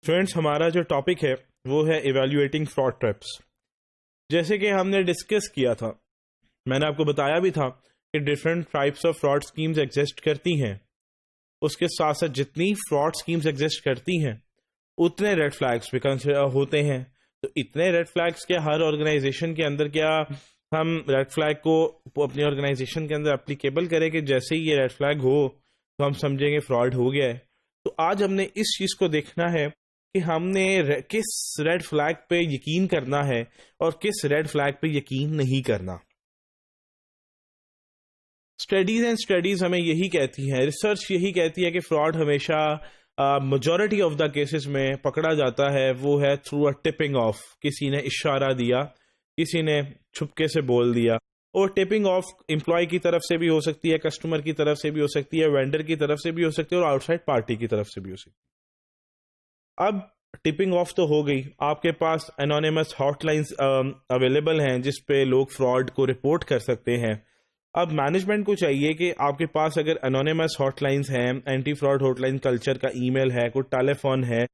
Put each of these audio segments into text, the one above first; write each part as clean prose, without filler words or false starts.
Friends, ہمارا جو topic ہے وہ ہے ایویلویٹنگ فراڈ ٹریپس. جیسے کہ ہم نے ڈسکس کیا تھا، میں نے آپ کو بتایا بھی تھا کہ different types of fraud schemes exist کرتی ہیں. اس کے ساتھ ساتھ جتنی فراڈ اسکیمز ایگزسٹ کرتی ہیں اتنے ریڈ فلیگس بھی ہوتے ہیں. تو اتنے ریڈ فلیگس کے ہر آرگنائزیشن کے اندر کیا ہم ریڈ فلیگ کو اپنی آرگنائزیشن کے اندر اپلیکیبل کریں کہ جیسے ہی یہ ریڈ فلیگ ہو تو ہم سمجھیں گے فراڈ ہو گیا ہے؟ تو آج ہم نے اس چیز کو دیکھنا ہے کہ ہم نے کس ریڈ فلیگ پہ یقین کرنا ہے اور کس ریڈ فلیگ پہ یقین نہیں کرنا. اسٹڈیز ہمیں یہی کہتی ہیں، ریسرچ یہی کہتی ہے کہ فراڈ ہمیشہ میجورٹی آف دا کیسز میں پکڑا جاتا ہے وہ ہے تھرو اے ٹپنگ آف. کسی نے اشارہ دیا، کسی نے چھپکے سے بول دیا، اور ٹپنگ آف امپلائی کی طرف سے بھی ہو سکتی ہے، کسٹمر کی طرف سے بھی ہو سکتی ہے، وینڈر کی طرف سے بھی ہو سکتی ہے، اور آؤٹ سائڈ پارٹی کی طرف سے بھی ہو سکتی ہے. اب ٹپنگ آف تو ہو گئی، آپ کے پاس انونیمس ہاٹ لائنز اویلیبل ہیں جس پہ لوگ فراڈ کو رپورٹ کر سکتے ہیں. اب مینجمنٹ کو چاہیے کہ آپ کے پاس اگر انونیمس ہاٹ لائنز ہیں، anti fraud hot line culture کا ای میل ہے، کوئی ٹیلی فون ہے،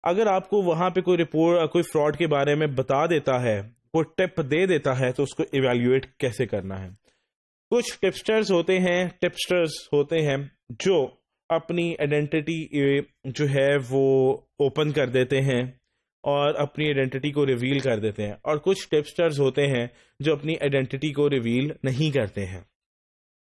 اگر آپ کو وہاں پہ کوئی فراڈ کے بارے میں بتا دیتا ہے، کوئی ٹپ دے دیتا ہے، تو اس کو ایویلویٹ کیسے کرنا ہے. کچھ ٹپسٹرز ہوتے ہیں جو اپنی آئیڈینٹی جو ہے وہ اوپن کر دیتے ہیں اور اپنی آئیڈینٹی کو ریویل کر دیتے ہیں، اور کچھ ٹپسٹرز ہوتے ہیں جو اپنی آئیڈینٹی کو ریویل نہیں کرتے ہیں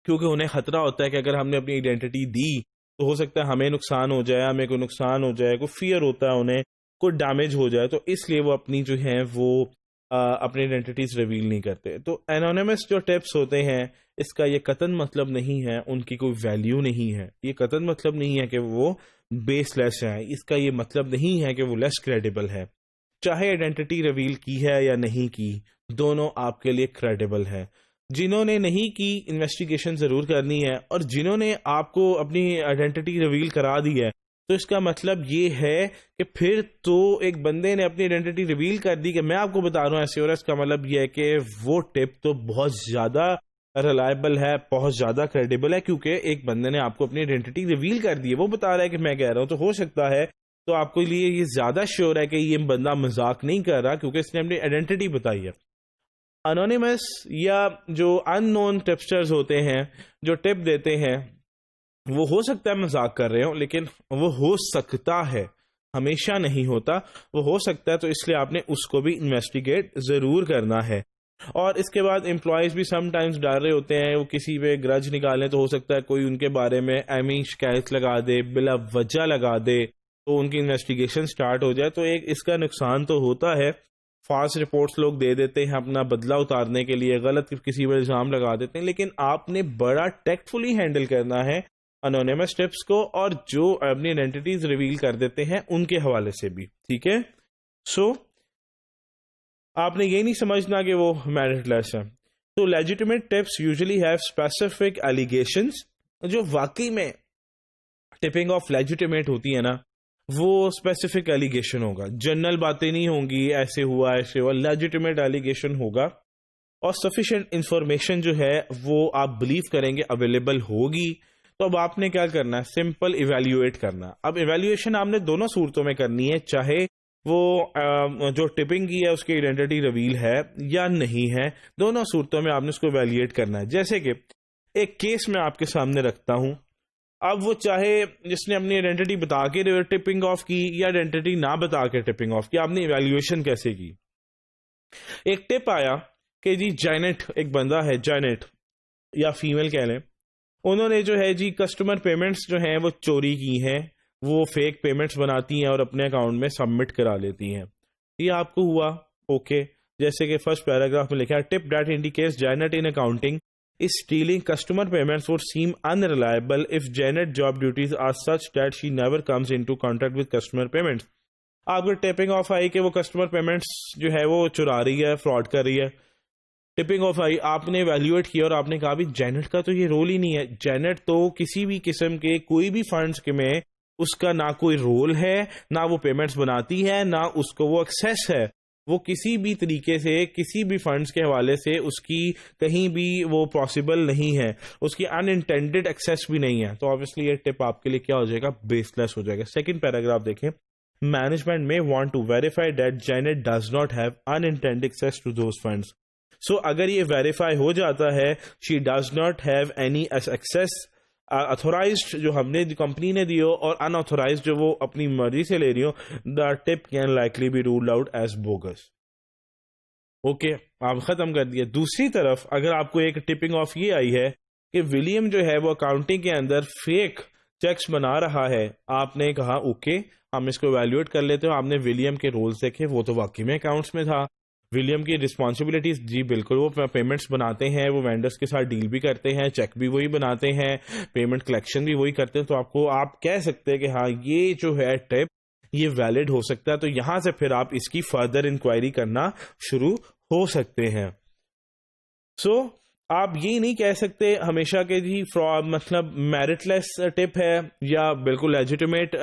کیونکہ انہیں خطرہ ہوتا ہے کہ اگر ہم نے اپنی آئیڈینٹی دی تو ہو سکتا ہے ہمیں نقصان ہو جائے، ہمیں کوئی نقصان ہو جائے، کوئی فیئر ہوتا ہے انہیں کوئی ڈیمیج ہو جائے، تو اس لیے وہ اپنی جو ہیں وہ اپنی آئیڈینٹیز ریویل نہیں کرتے. تو انونیمس جو ٹپس ہوتے ہیں اس کا یہ قطعاً مطلب نہیں ہے ان کی کوئی ویلیو نہیں ہے، یہ قطعاً مطلب نہیں ہے کہ وہ بیس لیس ہیں، اس کا یہ مطلب نہیں ہے کہ وہ لیس کریڈیبل ہے. چاہے آئیڈینٹی ریویل کی ہے یا نہیں کی، دونوں آپ کے لیے کریڈیبل ہے. جنہوں نے نہیں کی انویسٹیگیشن ضرور کرنی ہے، اور جنہوں نے آپ کو اپنی آئیڈینٹی ریویل کرا دی ہے تو اس کا مطلب یہ ہے کہ پھر تو ایک بندے نے اپنی آئیڈینٹی ریویل کر دی کہ میں آپ کو بتا رہا ہوں ایسے، اور اس کا مطلب یہ ہے کہ وہ ٹپ تو بہت زیادہ ریلائبل ہے، بہت زیادہ کریڈیبل ہے، کیونکہ ایک بندے نے آپ کو اپنی آئیڈینٹی ریویل کر دی ہے، وہ بتا رہا ہے کہ میں کہہ رہا ہوں. تو ہو سکتا ہے تو آپ کے لیے یہ زیادہ شیور ہے کہ یہ بندہ مذاق نہیں کر رہا کیونکہ اس نے اپنی آئیڈینٹی بتائی ہے. انونیمس یا جو ان نون ٹپسٹرز ہوتے ہیں جو ٹپ دیتے ہیں، وہ ہو سکتا ہے مذاق کر رہے ہوں، لیکن وہ ہو سکتا ہے، ہمیشہ نہیں ہوتا، وہ ہو سکتا ہے. تو اس لیے آپ نے اس کو بھی انویسٹیگیٹ ضرور کرنا ہے. اور اس کے بعد امپلائیز بھی سم ٹائمز ڈر رہے ہوتے ہیں، وہ کسی پہ گرج نکالیں تو ہو سکتا ہے کوئی ان کے بارے میں ایمی شکایت لگا دے، بلا وجہ لگا دے، تو ان کی انویسٹیگیشن سٹارٹ ہو جائے. تو ایک اس کا نقصان تو ہوتا ہے، فالس رپورٹس لوگ دے دیتے ہیں اپنا بدلہ اتارنے کے لیے، غلط کسی پر الزام لگا دیتے ہیں، لیکن آپ نے بڑا ٹیکٹفلی ہینڈل کرنا ہے انونیمس ٹپس کو، اور جو اپنی آئیڈینٹیز ریویل کر دیتے ہیں ان کے حوالے سے بھی. ٹھیک ہے، سو آپ نے یہ نہیں سمجھنا کہ وہ میرٹ لیس ہے. تو legitimate tips usually have specific allegations. جو واقعی میں ٹپنگ آف لیجیٹیمیٹ ہوتی ہے نا، وہ اسپیسیفک ایلیگیشن ہوگا، جنرل باتیں نہیں ہوں گی ایسے ہوا ایسے ہوا، لیجیٹیمیٹ ایلیگیشن ہوگا، اور سفیشینٹ انفارمیشن جو ہے وہ آپ بلیو کریں گے اویلیبل ہوگی. تو اب آپ نے کیا کرنا ہے؟ سمپل ایویلیویٹ کرنا. اب ایویلیویشن آپ نے دونوں صورتوں میں کرنی ہے، چاہے وہ جو ٹپنگ کی ہے اس کی آئیڈینٹی ریویل ہے یا نہیں ہے، دونوں صورتوں میں آپ نے اس کو ایویلیویٹ کرنا ہے. جیسے کہ ایک کیس میں آپ کے سامنے رکھتا ہوں، اب وہ چاہے جس نے اپنی آئیڈینٹی بتا کے ٹپنگ آف کی یا آئیڈینٹی نہ بتا کے ٹپنگ آف کی، آپ نے ایویلیویشن کیسے کی؟ ایک ٹپ آیا کہ جی جینٹ، ایک بندہ ہے جینٹ یا فیمیل کہہ لیں، انہوں نے جو ہے جی کسٹمر پیمنٹس جو ہیں وہ چوری کی ہیں، وہ فیک پیمنٹس بناتی ہیں اور اپنے اکاؤنٹ میں سبمٹ کرا لیتی ہیں. یہ آپ کو ہوا اوکے. جیسے کہ فرسٹ پیراگراف میں لکھا ہے، tip that indicates agent in accounting is stealing customer payments would seem unreliable if Janet's job duties are such that she never comes into contact with customer payments. آپ کو tapping of آئی کہ وہ customer payments جو ہے وہ چرا رہی ہے، فراڈ کر رہی ہے. ٹپنگ آف آئی، آپ نے ایویلیویٹ کیا اور آپ نے کہا بھی جینٹ کا تو یہ رول ہی نہیں ہے. جینٹ تو کسی بھی قسم کے کوئی بھی فنڈز کے میں اس کا نہ کوئی رول ہے، نہ وہ پیمنٹس بناتی ہے، نہ اس کو وہ ایکسیس ہے. وہ کسی بھی طریقے سے کسی بھی فنڈز کے حوالے سے اس کی کہیں بھی وہ پاسبل نہیں ہے، اس کی ان انٹینڈیڈ ایکسیس بھی نہیں ہے. تو obviously یہ ٹپ آپ کے لیے کیا ہو جائے گا؟ بیس لیس ہو جائے گا. سیکنڈ پیراگراف دیکھیں، management may want to verify that Janet does not have unintended access to those funds. So اگر یہ verify ہو جاتا ہے she does not have any access, authorized جو ہم نے کمپنی نے دی ہو اور unauthorized جو وہ اپنی مرضی سے لے رہی ہو, the tip can likely be ruled out as bogus. Okay, آپ ختم کر دیا. دوسری طرف اگر آپ کو ایک ٹپنگ آف یہ آئی ہے کہ ولیم جو ہے وہ اکاؤنٹنگ کے اندر فیک چیکس بنا رہا ہے, آپ نے کہا اوکے ہم اس کو ایویلویٹ کر لیتے ہیں, آپ نے ولیم کے رولز دیکھے, وہ تو واقعی میں اکاؤنٹس میں تھا. ولیم کی رسپانسبلٹیز, جی بالکل وہ پیمنٹس بناتے ہیں, وہ وینڈرز کے ساتھ ڈیل بھی کرتے ہیں, چیک بھی وہی بناتے ہیں, پیمنٹ کلیکشن بھی وہی کرتے ہیں, تو آپ کہہ سکتے ہیں کہ ہاں یہ جو ہے ٹپ یہ ویلڈ ہو سکتا ہے. تو یہاں سے پھر آپ اس کی فردر انکوائری کرنا شروع ہو سکتے ہیں. سو آپ یہ نہیں کہہ سکتے ہمیشہ کہ جی فراڈ مطلب میرٹ لیس ٹپ ہے یا بالکل لیجیٹیمیٹ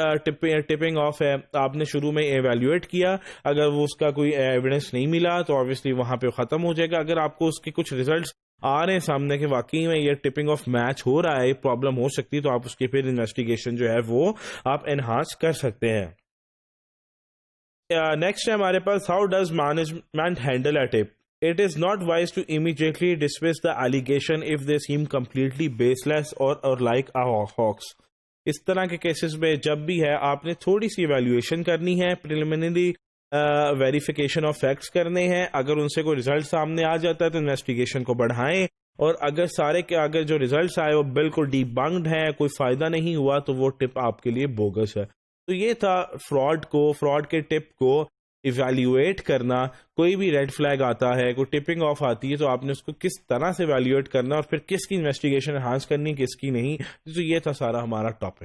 ٹپنگ آف ہے. آپ نے شروع میں ایویلویٹ کیا, اگر وہ اس کا کوئی ایویڈنس نہیں ملا تو آبویسلی وہاں پہ ختم ہو جائے گا. اگر آپ کو اس کے کچھ ریزلٹس آ رہے ہیں سامنے کہ واقعی میں یہ ٹپنگ آف میچ ہو رہا ہے, پرابلم ہو سکتی ہے, تو آپ اس کی پھر انویسٹیگیشن جو ہے وہ آپ انہانس کر سکتے ہیں. نیکسٹ ہے ہمارے پاس how does management handle a tip. It is not wise to immediately dismiss the allegation if they seem completely baseless or like a hoax. اس طرح کے کیسز میں جب بھی ہے آپ نے تھوڑی سی ایویلویشن کرنی ہے, پریلیمنری ویریفیکیشن آف فیکٹس کرنے ہیں. اگر ان سے کوئی ریزلٹ سامنے آ جاتا ہے تو انویسٹیگیشن کو بڑھائیں, اور اگر جو ریزلٹس آئے وہ بالکل ڈی بنکڈ ہیں, کوئی فائدہ نہیں ہوا, تو وہ ٹپ آپ کے لیے بوگس ہے. تو یہ تھا فراڈ کے ٹپ کو ایویلیویٹ کرنا. کوئی بھی ریڈ فلیگ آتا ہے, کوئی ٹپنگ آف آتی ہے, تو آپ نے اس کو کس طرح سے ایویلیویٹ کرنا اور پھر کس کی انویسٹیگیشن انہانس کرنی, کس کی نہیں. تو یہ تھا سارا ہمارا ٹاپک.